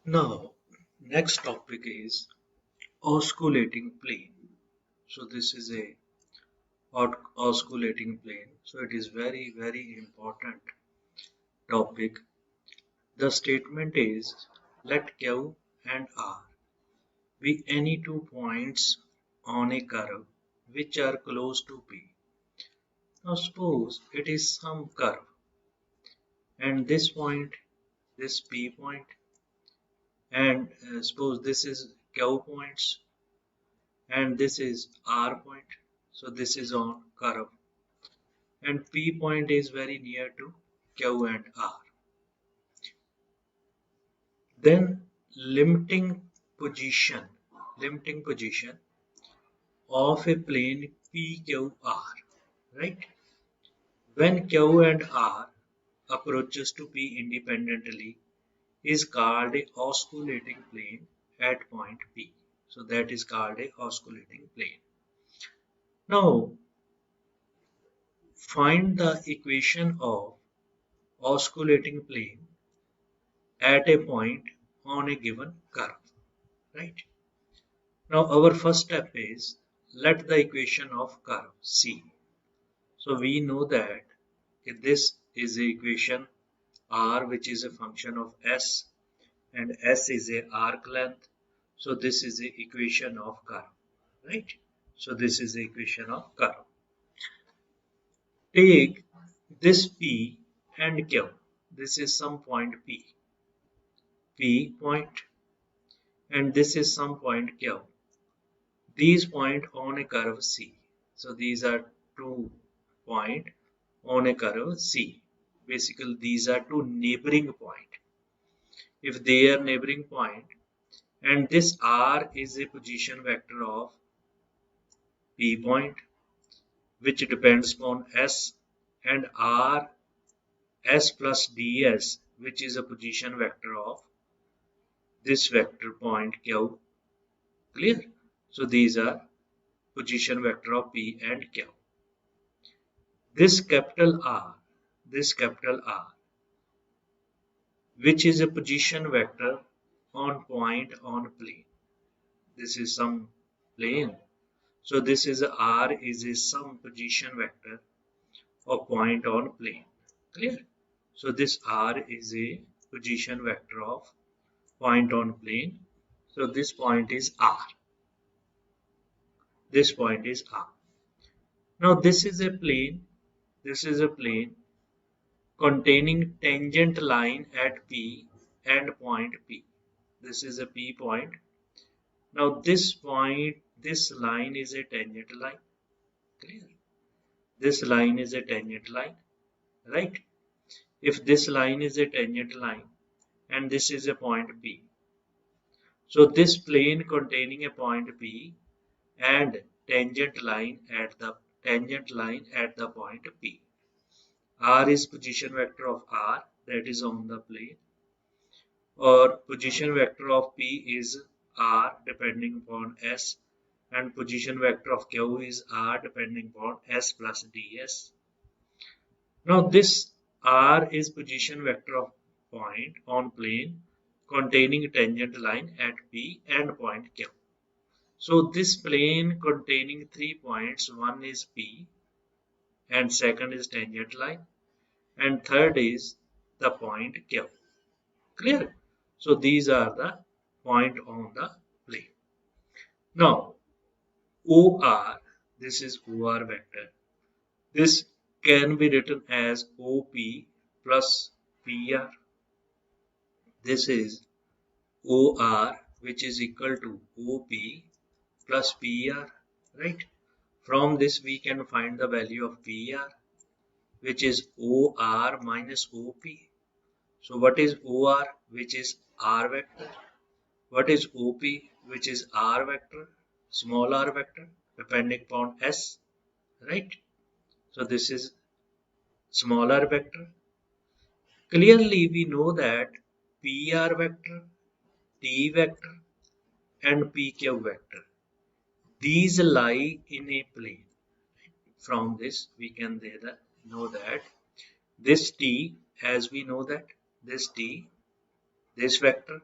Now, next topic is osculating plane. So this is a osculating plane. So it is very important topic. The statement is let Q and R be any two points on a curve which are close to P. Now suppose it is some curve and this point, this P point, and suppose this is Q points and this is R point. So this is on curve and P point is very near to Q and R. Then position, limiting position of a plane PQR, right? When Q and R approaches to P independently is called a osculating plane at point P. So that is called a osculating plane. Now find the equation of osculating plane at a point on a given curve, right? Now our first step is let the equation of curve C. So we know that this is the equation R, which is a function of S, and S is a arc length. So this is the equation of curve, right? So this is the equation of curve. Take this P and Q. This is some point P point, and this is some point Q. These point on a curve C. So these are two point on a curve C. Basically, these are two neighboring point. If they are neighboring point, and this R is a position vector of P point, which depends upon S, and R S plus ds, which is a position vector of this vector point Q. Clear? So these are position vector of P and Q. This capital R, which is a position vector on point on plane. This is some plane. So this is R is a some position vector of point on plane. Clear? So this R is a position vector of point on plane. So this point is R. This point is R. Now this is a plane. This is a plane containing tangent line at P and point P. This is a P point. Now this point, this line is a tangent line. Clear? This line is a tangent line, right? If this line is a tangent line and this is a point P, so this plane containing a point P and tangent line at the point P. R is position vector of R, that is on the plane, or position vector of P is R depending upon S, and position vector of Q is R depending upon S plus ds. Now this R is position vector of point on plane containing tangent line at P and point Q. So this plane containing 3 points, one is P and second is tangent line and third is the point Q. Clear? So these are the point on the plane. Now OR, this is OR vector. This can be written as OP plus PR. This is OR, which is equal to OP plus PR, right? From this we can find the value of PR, which is OR minus OP. So what is OR, which is R vector? What is OP, which is R vector, small r vector, depending upon S, right? So this is small r vector. Clearly we know that PR vector, T vector and PQ vector, these lie in a plane. From this we can know that this T, as we know that this T, this vector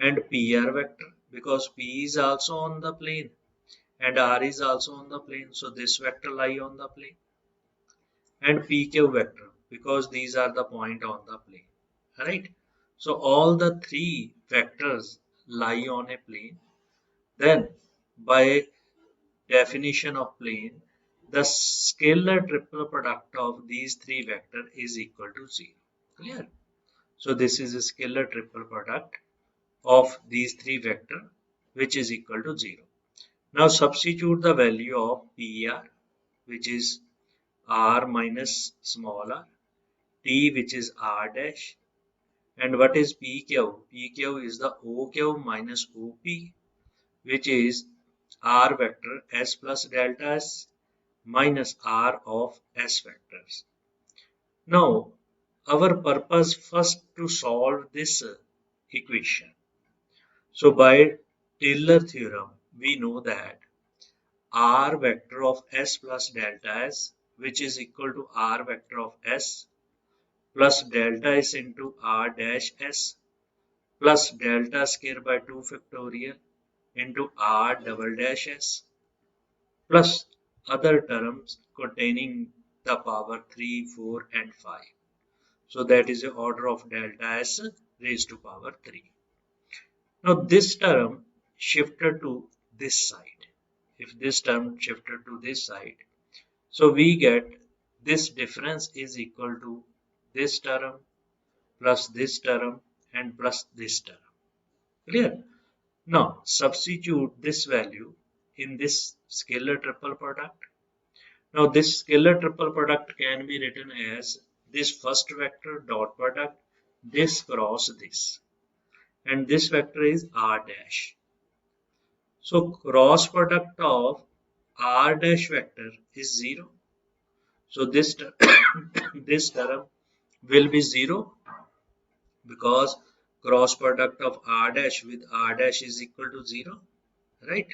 and PR vector, because P is also on the plane and R is also on the plane, so this vector lie on the plane, and PQ vector, because these are the point on the plane, right? So all the three vectors lie on a plane. Then by definition of plane, the scalar triple product of these three vectors is equal to 0. Clear? So this is a scalar triple product of these three vectors, which is equal to 0. Now substitute the value of PR, which is R minus small r, T, which is R dash, and what is PQ? PQ is the OQ minus OP, which is R vector S plus delta S minus R of S vectors. Now, our purpose first to solve this equation. So by Taylor theorem, we know that R vector of S plus delta S, which is equal to R vector of S plus delta S into R dash S plus delta square by 2 factorial into R double dash S plus other terms containing the power 3, 4 and 5. So that is the order of delta S raised to power 3. Now this term shifted to this side. If this term shifted to this side, so we get this difference is equal to this term plus this term and plus this term. Clear? Now substitute this value in this scalar triple product. Now this scalar triple product can be written as this first vector dot product, this cross this, and this vector is R dash. So cross product of R dash vector is 0. So this this term will be 0, because cross product of R dash with R dash is equal to 0, right?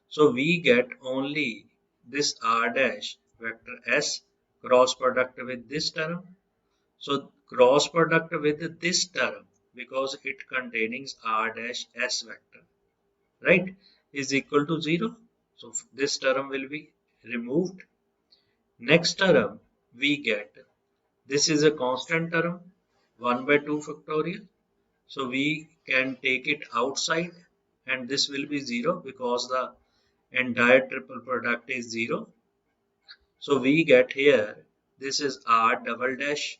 So we get only this R dash vector S cross product with this term. So cross product with this term, because it contains R dash S vector, right, is equal to 0. So this term will be removed. Next term we get, this is a constant term, 1 by 2 factorial. So we can take it outside and this will be 0, because the entire triple product is 0. So we get here, this is R double dash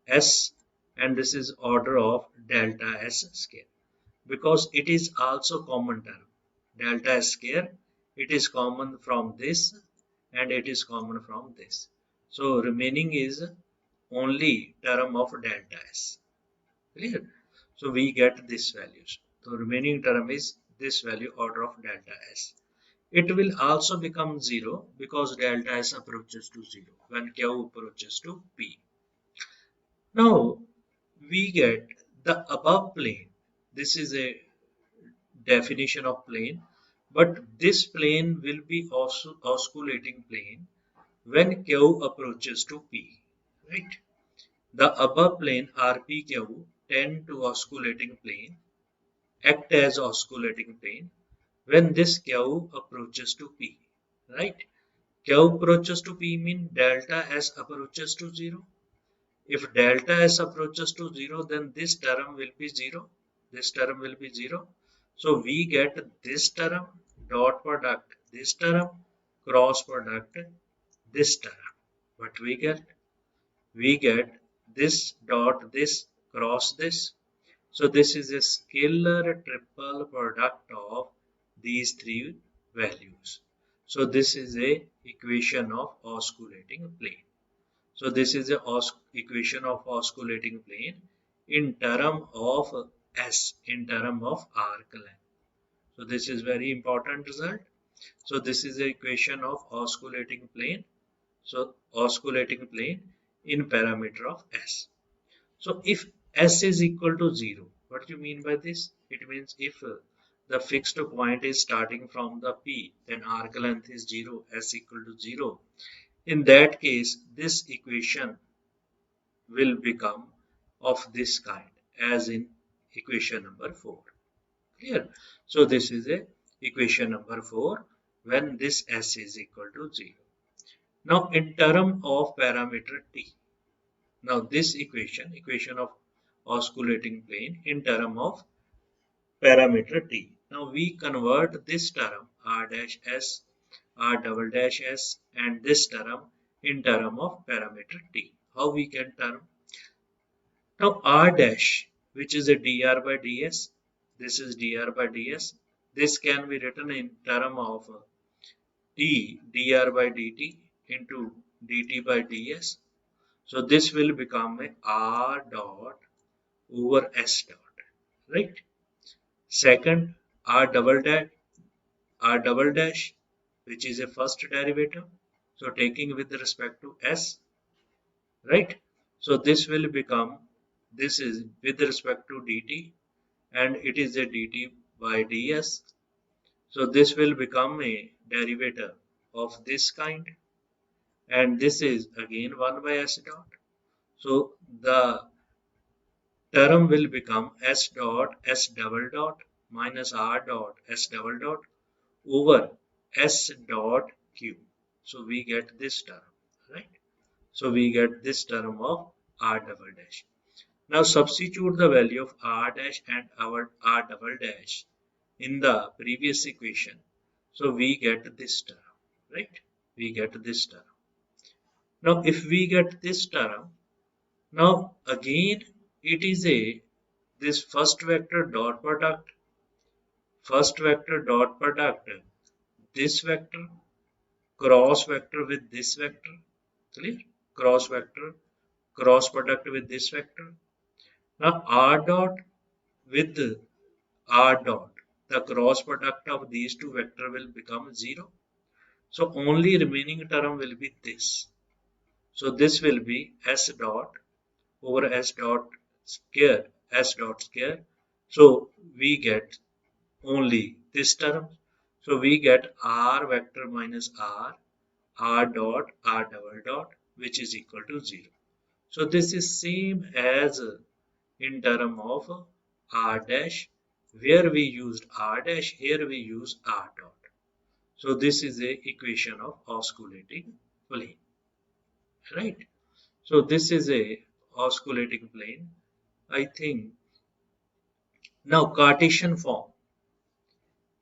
S and this is order of delta S square, because it is also common term. Delta S square, it is common from this and it is common from this. So remaining is only term of delta S. Clear? So we get this values. So remaining term is this value order of delta S. It will also become 0, because delta S approaches to 0 when Q approaches to P. Now we get the above plane. This is a definition of plane, but this plane will be also osculating plane when Q approaches to P, right? The above plane RPQ tend to osculating plane, act as osculating plane when this Q approaches to P, right? Q approaches to P mean delta S approaches to 0. If delta S approaches to 0, then this term will be 0. This term will be 0. So we get this term, dot product, this term, cross product, this term. What we get? We get this dot this cross this. So this is a scalar triple product of these three values. So this is a equation of osculating plane. So this is the equation of osculating plane in term of S, in term of arc length. So this is very important result. So this is the equation of osculating plane. So osculating plane in parameter of S. So if S is equal to 0, what do you mean by this? It means if the fixed point is starting from the P, then arc length is 0, S equal to 0. In that case, this equation will become of this kind, as in equation number 4. Clear? So this is a equation number 4 when this S is equal to 0. Now in term of parameter T. Now this equation of oscillating plane in term of parameter T. Now we convert this term R dash S, R double dash S and this term in term of parameter T. How we can term? Now R dash, which is a dr by ds, this is dr by ds. This can be written in term of t dr by dt into dt by ds. So this will become a R dot over S dot, right? Second, R double dash, which is a first derivative. So taking with respect to S, right? So this will become, this is with respect to dt and it is a dt by ds. So this will become a derivative of this kind and this is again 1 by S dot. So the term will become S dot S double dot minus R dot S double dot over S dot Q. So we get this term, right? So we get this term of R double dash. Now substitute the value of R dash and our R double dash in the previous equation. So we get this term, right? We get this term. Now if we get this term, now again it is a this first vector dot product, this vector cross vector with this vector, clear? Cross vector, cross product with this vector. Now R dot with R dot, the cross product of these two vectors will become 0. So only remaining term will be this. So this will be S dot over S dot square, S dot square. So we get only this term. So we get R vector minus R dot, R double dot, which is equal to 0. So this is same as in term of R dash, where we used R dash, here we use R dot. So this is a equation of oscillating plane, right? So this is a oscillating plane. I think now Cartesian form.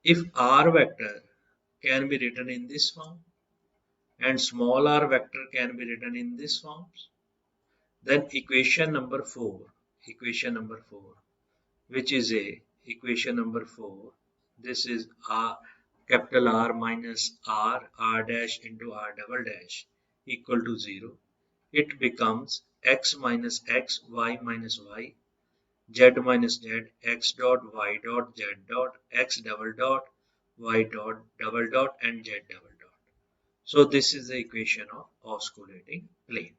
If R vector can be written in this form and small r vector can be written in this forms, then equation number 4, which is a equation number 4, this is R capital R minus R dash into R double dash equal to 0. It becomes x minus x, y minus y, z minus z, x dot, y dot, z dot, x double dot, y dot, double dot, and z double dot. So this is the equation of oscillating plane.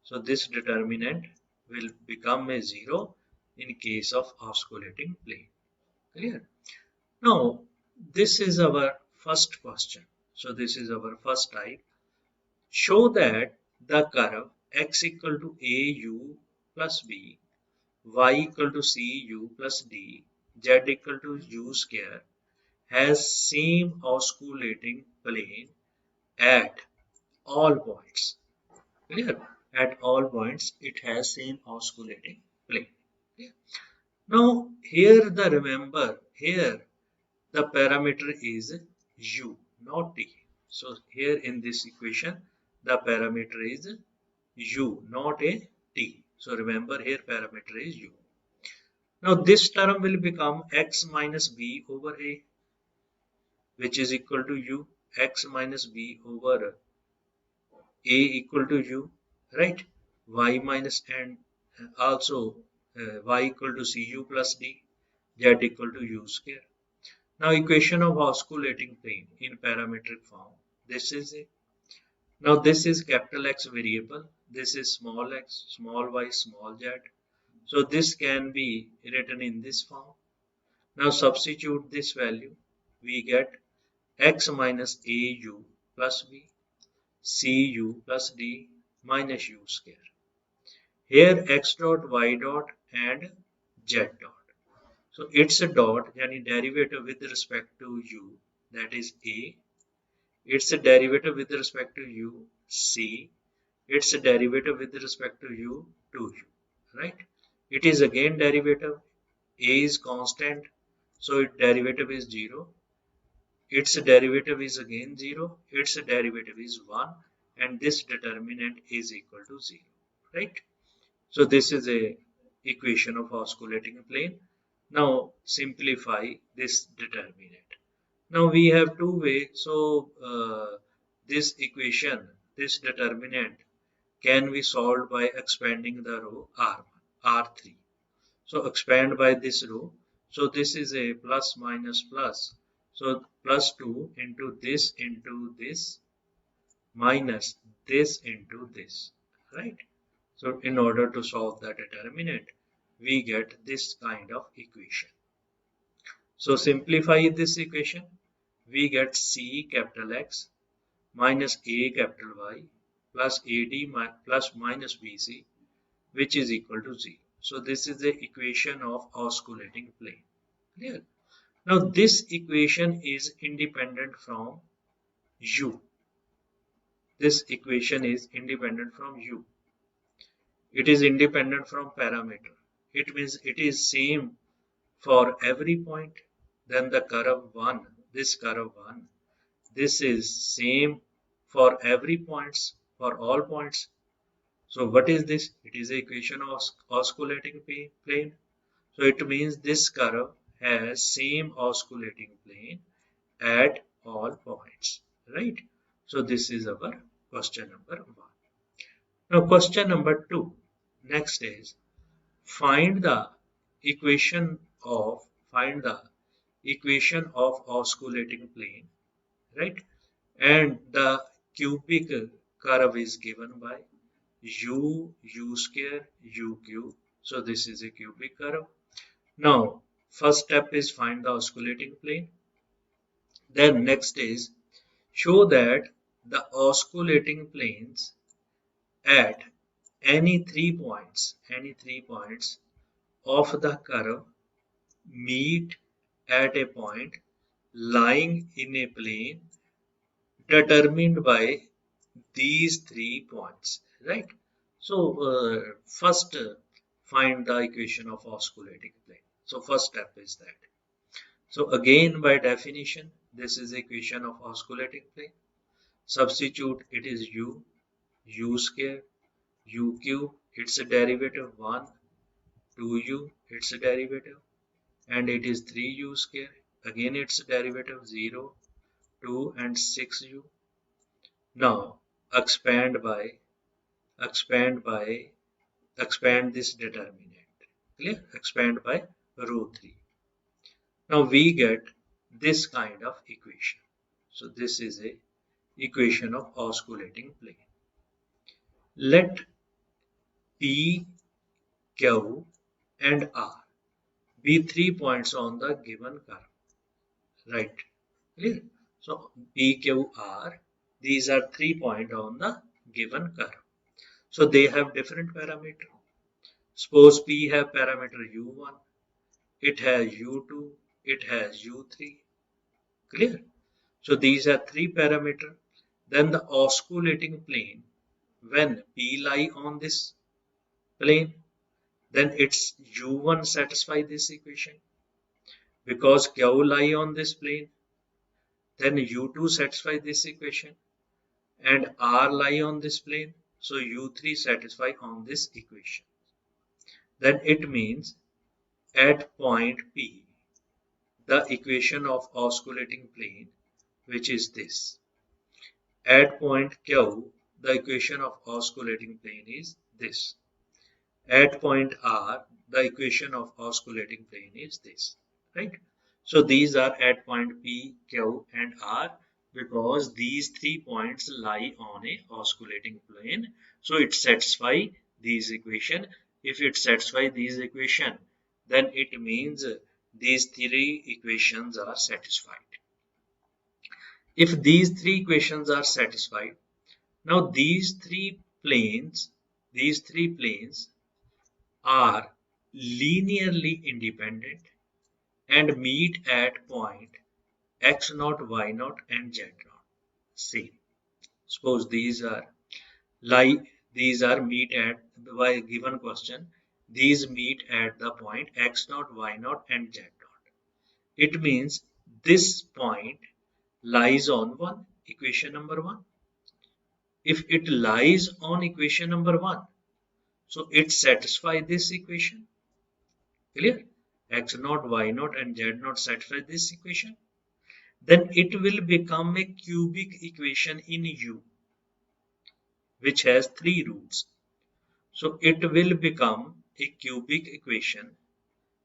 So this determinant will become a 0 in case of oscillating plane. Clear? Now, this is our first question. So this is our first type. Show that the curve x equal to au plus b, y equal to cu plus d, z equal to u square has same oscillating plane at all points. Clear? At all points, it has same oscillating plane. Clear? Now, here the remember, here the parameter is u, not t. So, here in this equation, the parameter is u, not a t. So, remember here parameter is u. Now, this term will become x minus b over a, which is equal to u, x minus b over a equal to u, right? Y minus and also y equal to cu plus d, z equal to u square. Now equation of oscillating plane in parametric form. This is it. Now this is capital X variable. This is small x, small y, small z. So this can be written in this form. Now substitute this value. We get x minus au plus b, cu plus d minus u square. Here x dot, y dot and z dot. So its a dot, yani derivative with respect to u, that is a. Its a derivative with respect to u, c. Its a derivative with respect to u, 2u, right? It is again derivative. A is constant, so its derivative is 0. Its derivative is again 0. Its derivative is 1. And this determinant is equal to 0, right? So this is a equation of osculating plane. Now simplify this determinant. Now we have two ways. So this equation, this determinant can be solved by expanding the row R1, R3. So expand by this row. So this is a plus minus plus. So plus 2 into this minus this into this, right? So in order to solve the determinant, we get this kind of equation. So simplify this equation. We get C capital X minus A capital Y plus AD plus minus BC, which is equal to 0. So this is the equation of osculating plane. Clear? Now this equation is independent from U. This equation is independent from U. It is independent from parameter. It means it is same for every point. Then the curve 1, this curve 1, this is same for every points, for all points. So what is this? It is the equation of osculating plane. So it means this curve has same osculating plane at all points, right? So this is our question number 1. Now question number 2. Next is find the equation of find the equation of osculating plane, right? And the cubic curve is given by u square u cube. So this is a cubic curve. Now first step is find the osculating plane. Then next is show that the osculating planes at any three points of the curve meet at a point lying in a plane determined by these 3 points, right? So first find the equation of osculating plane. So first step is that. So again by definition, this is the equation of osculating plane. Substitute, it is u square, u cube, its a derivative 1, 2u, its a derivative, and it is 3u square, again its derivative 0, 2 and 6u. Now expand by, expand by, expand this determinant. Clear? Expand by row 3. Now we get this kind of equation. So this is a equation of osculating plane. Let P, Q and R be 3 points on the given curve. Right? Clear? So P, Q, R, these are 3 points on the given curve. So they have different parameter. Suppose P have parameter U1, it has U2, it has U3. Clear? So these are 3 parameter. Then the osculating plane, when P lie on this plane, then its U1 satisfy this equation. Because Q lie on this plane, then U2 satisfy this equation. And R lie on this plane, so U3 satisfy on this equation. Then it means at point P, the equation of osculating plane, which is this. At point Q, the equation of osculating plane is this. At point R, the equation of osculating plane is this, right? So these are at point P, Q and R because these 3 points lie on a osculating plane. So it satisfies these equation. If it satisfies these equation, then it means these 3 equations are satisfied. If these 3 equations are satisfied, now these three planes are linearly independent and meet at point x naught, y naught, and z naught. See, suppose these are meet at by given question. These meet at the point x naught, y naught, and z naught. It means this point lies on one, equation number one. If it lies on equation number one, so it satisfies this equation. Clear? X naught, y naught, and z naught satisfy this equation. Then it will become a cubic equation in U, which has three roots. So it will become a cubic equation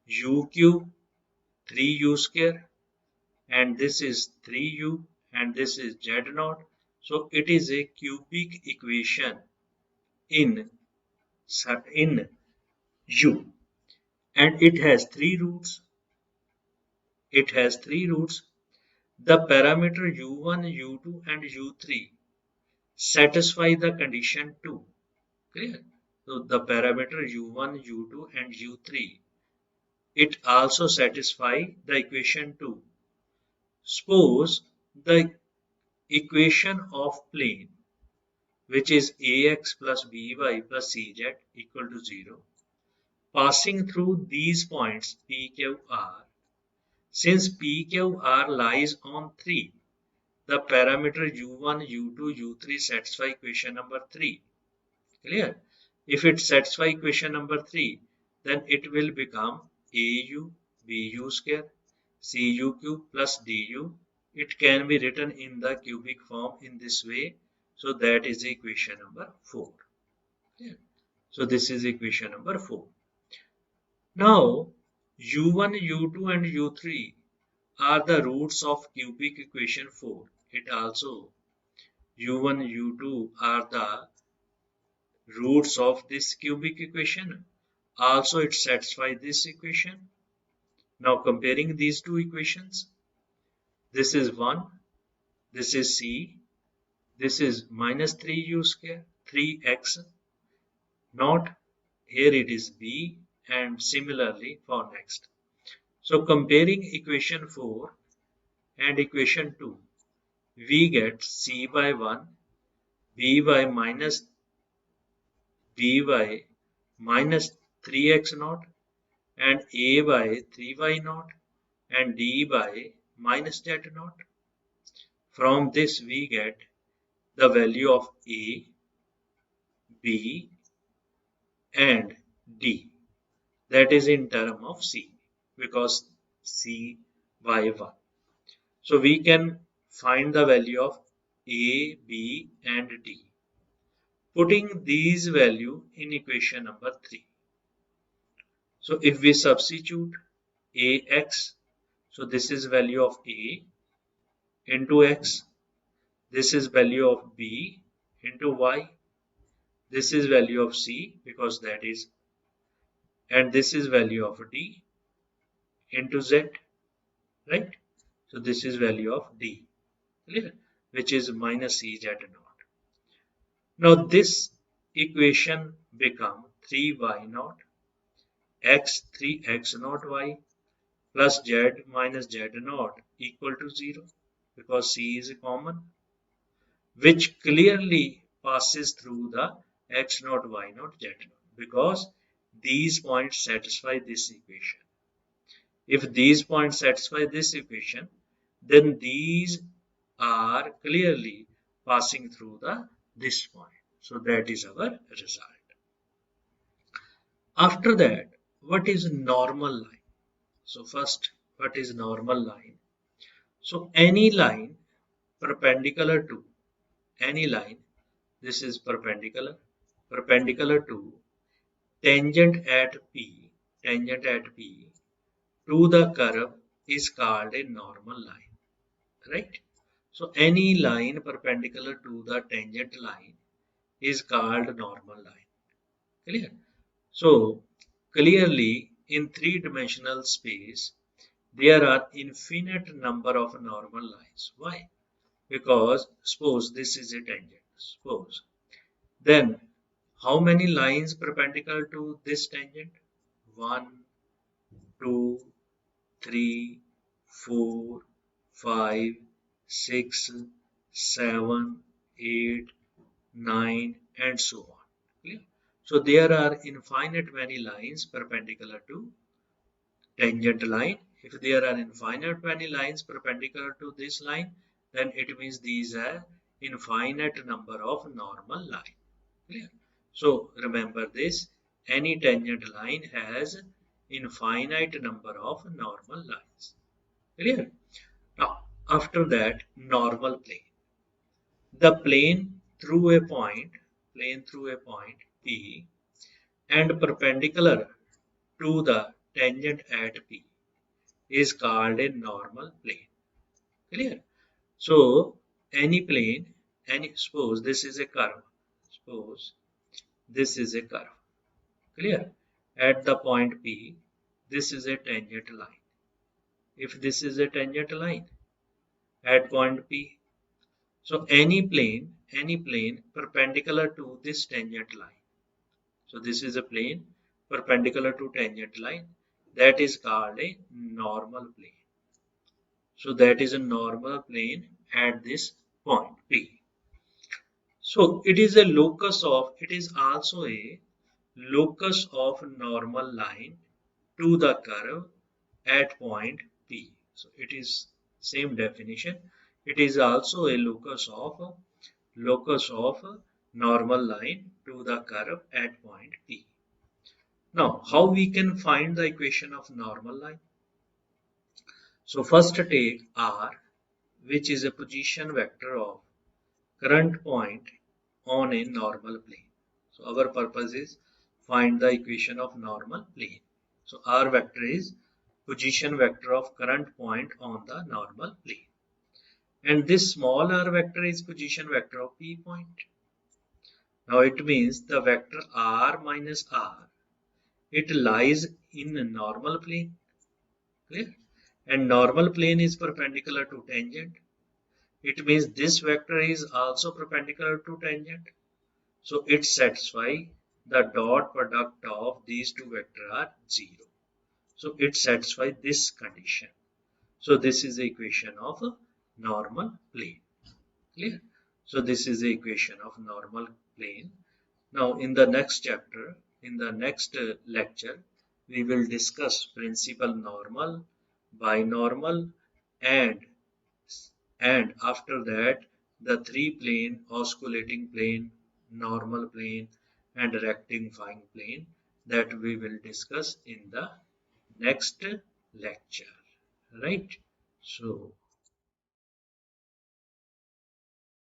U cube 3u square, and this is 3u, and this is z naught. So it is a cubic equation in in U, and it has three roots. It has three roots. The parameter u1, u2, and u3 satisfy the condition 2. Clear? So the parameter u1, u2, and u3, it also satisfy the equation 2. Suppose the equation of plane, which is ax plus by plus cz equal to 0, passing through these points p, q, r. Since p, q, r lies on 3, the parameter u1, u2, u3 satisfy equation number 3. Clear? If it satisfies equation number 3, then it will become AU BU square CU cube plus DU. It can be written in the cubic form in this way. So that is equation number 4. Clear? So this is equation number 4. Now U1, U2 and U3 are the roots of cubic equation 4. It also U1, U2 are the roots of this cubic equation. Also, it satisfies this equation. Now, comparing these two equations, this is 1, this is C, this is minus 3u square, 3x naught, here it is B, and similarly for next. So, comparing equation 4 and equation 2, we get C by 1, B by minus 3x naught, and A by 3y naught, and D by minus z naught. From this we get the value of A, B, and D. That is in term of C, because C by 1. So we can find the value of A, B, and D. Putting these value in equation number 3. So if we substitute AX, so this is value of A into X, this is value of B into Y, this is value of C because that is, and this is value of D into Z, right? So this is value of D, clear? Which is minus C Z naught. Now this equation become 3y naught x 3x naught y plus z minus z naught equal to 0 because C is common, which clearly passes through the x naught, y naught, z naught because these points satisfy this equation. If these points satisfy this equation, then these are clearly passing through this point. So that is our result. After that, what is normal line? So first, what is normal line? So any line perpendicular to any line, this is perpendicular to tangent at P to the curve is called a normal line, right? So any line perpendicular to the tangent line is called normal line. Clear? So clearly in three-dimensional space there are infinite number of normal lines. Why? Because suppose this is a tangent. Suppose then how many lines perpendicular to this tangent? 1, 2, 3, 4, 5, 6, 7, 8, 9, and so on. Clear? So there are infinite many lines perpendicular to tangent line. If there are infinite many lines perpendicular to this line, then it means these are infinite number of normal line. Clear? So remember this, any tangent line has infinite number of normal lines. Clear? Now, after that, normal plane. The plane through a point P and perpendicular to the tangent at P is called a normal plane. Clear? So, any plane, suppose this is a curve. Suppose this is a curve. Clear? At the point P, this is a tangent line. If this is a tangent line at point P, so any plane perpendicular to this tangent line. So this is a plane perpendicular to tangent line, that is called a normal plane. So that is a normal plane at this point P. So it is also a locus of normal line to the curve at point P. So it is same definition. It is also a locus of normal line to the curve at point P. Now, how we can find the equation of normal line? So first take R, which is a position vector of current point on a normal plane. So our purpose is find the equation of normal plane. So R vector is position vector of current point on the normal plane. And this small r vector is position vector of P point. Now it means the vector r minus r, it lies in a normal plane. Clear? And normal plane is perpendicular to tangent. It means this vector is also perpendicular to tangent. So it satisfies the dot product of these two vectors are 0. So it satisfies this condition. So this is the equation of a normal plane. Clear? So this is the equation of normal plane. Now in the next chapter, in the next lecture, we will discuss principal normal, binormal, and after that the three plane, osculating plane, normal plane, and rectifying plane, that we will discuss in the next lecture. Right? So